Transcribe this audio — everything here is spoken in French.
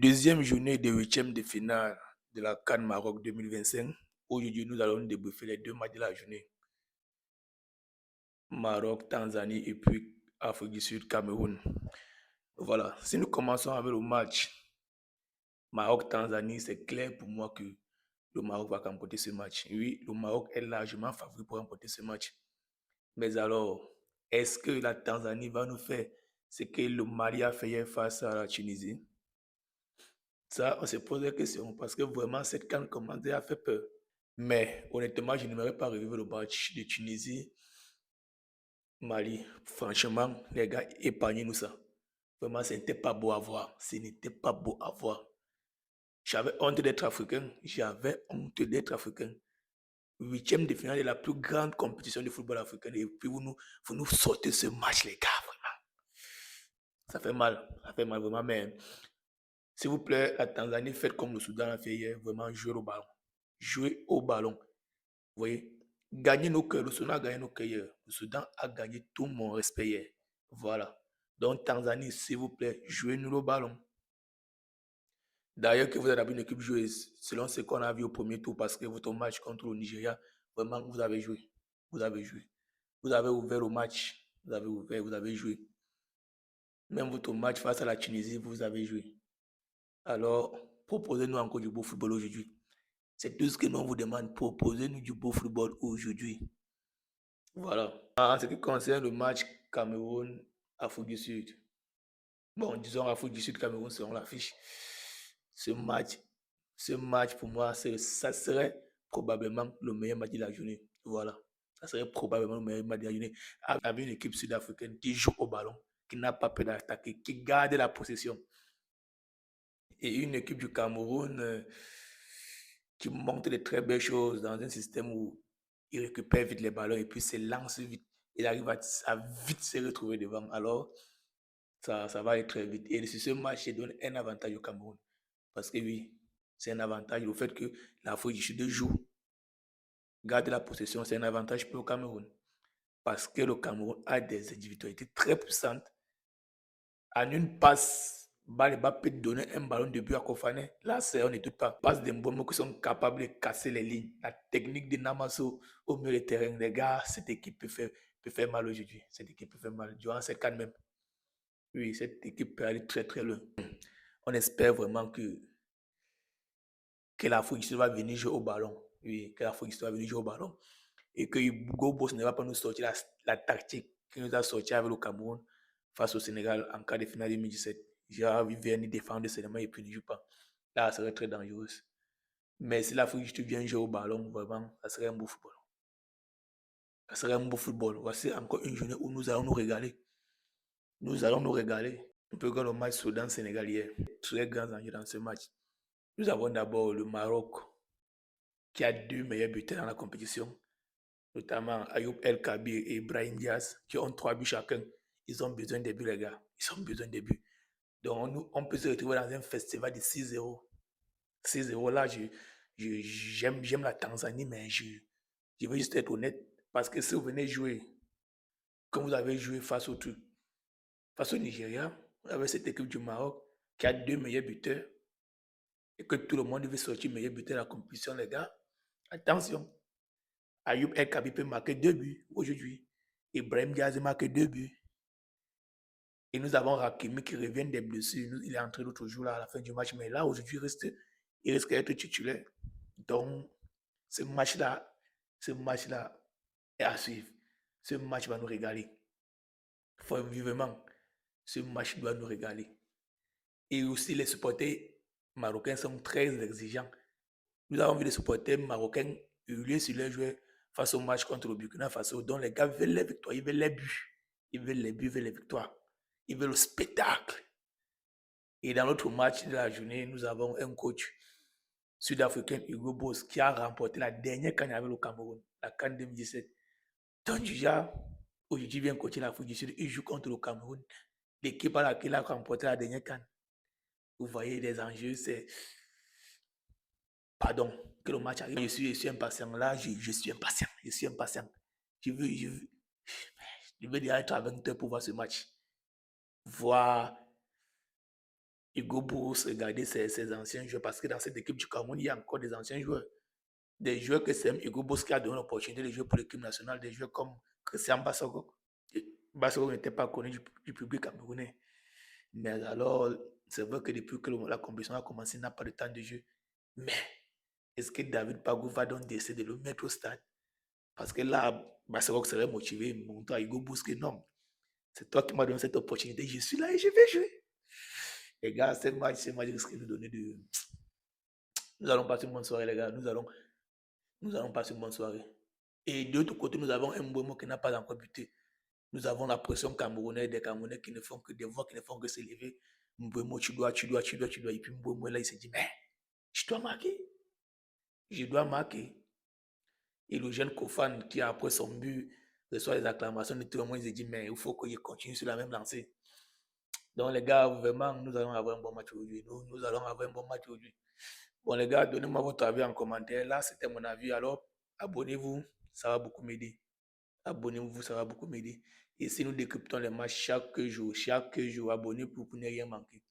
Deuxième journée de huitième de finale de la CAN Maroc 2025. Aujourd'hui, nous allons débriefer les deux matchs de la journée. Maroc, Tanzanie et puis Afrique du Sud, Cameroun. Voilà. Si nous commençons avec le match Maroc-Tanzanie, c'est clair pour moi que le Maroc va remporter ce match. Oui, le Maroc est largement favori pour remporter ce match. Mais alors, est-ce que la Tanzanie va nous faire ce que le Mali a fait hier face à la Tunisie? Ça, on se pose la question parce que vraiment, cette CAN commence à faire peur. Mais honnêtement, je n'aimerais pas revivre le match de Tunisie, Mali. Franchement, les gars, épargnez-nous ça. Vraiment, ce n'était pas beau à voir. Ce n'était pas beau à voir. J'avais honte d'être africain. J'avais honte d'être africain. Huitième de finale de la plus grande compétition de football africain. Et puis vous nous sortez ce match, les gars, vraiment. Ça fait mal. Ça fait mal, vraiment. Mais s'il vous plaît, la Tanzanie, faites comme le Soudan a fait hier. Vraiment, jouer au ballon. Jouer au ballon. Vous voyez, gagner nos cœurs. Le Soudan a gagné nos cœurs hier. Le Soudan a gagné tout mon respect hier. Voilà. Donc, Tanzanie, s'il vous plaît, jouez-nous le ballon. D'ailleurs, que vous avez une équipe joueuse, selon ce qu'on a vu au premier tour, parce que votre match contre le Nigeria, vraiment, vous avez joué. Vous avez joué. Vous avez ouvert le match. Vous avez ouvert, vous avez joué. Même votre match face à la Tunisie, vous avez joué. Alors, proposez-nous encore du beau football aujourd'hui. C'est tout ce que nous on vous demande. Proposez-nous du beau football aujourd'hui. Voilà. En ce qui concerne le match Cameroun-Afrique du Sud. Bon, disons Afrique du Sud, Cameroun selon l'affiche. Ce match pour moi, ça serait probablement le meilleur match de la journée. Voilà. Ça serait probablement le meilleur match de la journée. Avec une équipe sud-africaine qui joue au ballon, qui n'a pas peur d'attaquer, qui garde la possession. Et une équipe du Cameroun qui montre de très belles choses dans un système où il récupère vite les ballons et puis se lance vite. Il arrive à vite se retrouver devant. Alors, ça va aller très vite. Et sur ce match, il donne un avantage au Cameroun. Parce que oui, c'est un avantage. Le fait que l'Afrique du Sud joue, garde la possession, c'est un avantage pour le Cameroun. Parce que le Cameroun a des individualités très puissantes. En une passe, Baliba peut donner un ballon de but à Kofane. Là, on ne doute pas. Passe des Mbomo qui sont capables de casser les lignes. La technique de Namasso au milieu du terrain. Les gars, cette équipe peut faire mal aujourd'hui. Cette équipe peut faire mal. Durant cette canne même. Oui, cette équipe peut aller très très loin. On espère vraiment que l'Afrique du Sud va venir jouer au ballon. Oui, que l'Afrique du Sud va venir jouer au ballon. Et que Hugo Boss ne va pas nous sortir la tactique qui nous a sorti avec le Cameroun face au Sénégal en cas de finale 2017. Genre, il vient défendre seulement et puis il ne joue pas. Là, ça serait très dangereux. Mais si l'Afrique du Sud vient jouer au ballon, vraiment, ça serait un beau football. Ça serait un beau football. Voici encore une journée où nous allons nous régaler. Nous allons nous régaler. Un peu comme le match Soudan-Sénégal hier. Très grand enjeu dans ce match. Nous avons d'abord le Maroc qui a deux meilleurs buteurs dans la compétition, notamment Ayoub El Kabir et Brahim Diaz, qui ont 3 buts chacun. Ils ont besoin de buts, les gars. Ils ont besoin de buts. Donc, on peut se retrouver dans un festival de 6-0. 6-0, là, j'aime la Tanzanie, mais je veux juste être honnête. Parce que si vous venez jouer, comme vous avez joué face au Nigeria, vous avez cette équipe du Maroc qui a deux meilleurs buteurs et que tout le monde veut sortir meilleur buteur de la compétition, les gars. Attention. Ayoub El Kabi peut marquer 2 buts aujourd'hui. Ibrahim Diaz marque 2 buts. Et nous avons Hakimi qui revient des blessures. Il est entré l'autre jour là, à la fin du match, mais là, aujourd'hui, il risque d'être titulaire. Donc, ce match-là est à suivre. Ce match va nous régaler. Faut vivement. Ce match doit nous régaler. Et aussi, les supporters marocains sont très exigeants. Nous avons vu les supporters marocains hurler sur les joueurs face au match contre le Burkina Faso, dont les gars veulent les victoires, ils veulent les buts. Ils veulent les buts, ils veulent les victoires. Ils veulent le spectacle. Et dans l'autre match de la journée, nous avons un coach sud-africain, Hugo Boss, qui a remporté la dernière CAN avec le Cameroun, la CAN 2017. Donc, déjà, aujourd'hui, il vient coacher l'Afrique du Sud, il joue contre le Cameroun, l'équipe à laquelle il a remporté la dernière CAN. Vous voyez les enjeux, c'est. Pardon, que le match arrive. Je suis impatient. Là, je suis impatient. Je suis impatient. Je veux déjà être à 20h pour voir ce match. Voir Hugo Boss, regarder ses anciens joueurs, parce que dans cette équipe du Cameroun, il y a encore des anciens joueurs. Des joueurs que c'est Hugo Boss qui a donné l'opportunité de jouer pour l'équipe nationale, des joueurs comme Christian Bassogok. Bassogok n'était pas connu du public camerounais. Mais alors, c'est vrai que depuis que la compétition a commencé, il n'a pas de temps de jeu. Mais est-ce que David Bagou va donc décider de le mettre au stade? Parce que là, Bassogok serait motivé, montant à Hugo Boss que non, c'est toi qui m'as donné cette opportunité, je suis là et je vais jouer. Les gars, ce match risque de nous donner de. Nous allons passer une bonne soirée, les gars. Nous allons passer une bonne soirée. Et de l'autre côté, nous avons un Mbouemo qui n'a pas encore buté. Nous avons la pression camerounaise, des Camerounais qui ne font que des voix qui ne font que s'élever. Mbouemo, tu dois. Et puis Mbouemo, là, il s'est dit, mais je dois marquer. Je dois marquer. Et le jeune Kofan, qui après son but, reçoit les acclamations de tout le monde, il s'est dit, mais il faut qu'il continue sur la même lancée. Donc, les gars, vraiment, nous allons avoir un bon match aujourd'hui. Nous allons avoir un bon match aujourd'hui. Bon, les gars, donnez-moi votre avis en commentaire. Là, c'était mon avis. Alors, abonnez-vous, ça va beaucoup m'aider. Abonnez-vous, ça va beaucoup m'aider. Et si nous décryptons les matchs chaque jour, abonnez-vous pour ne rien manquer.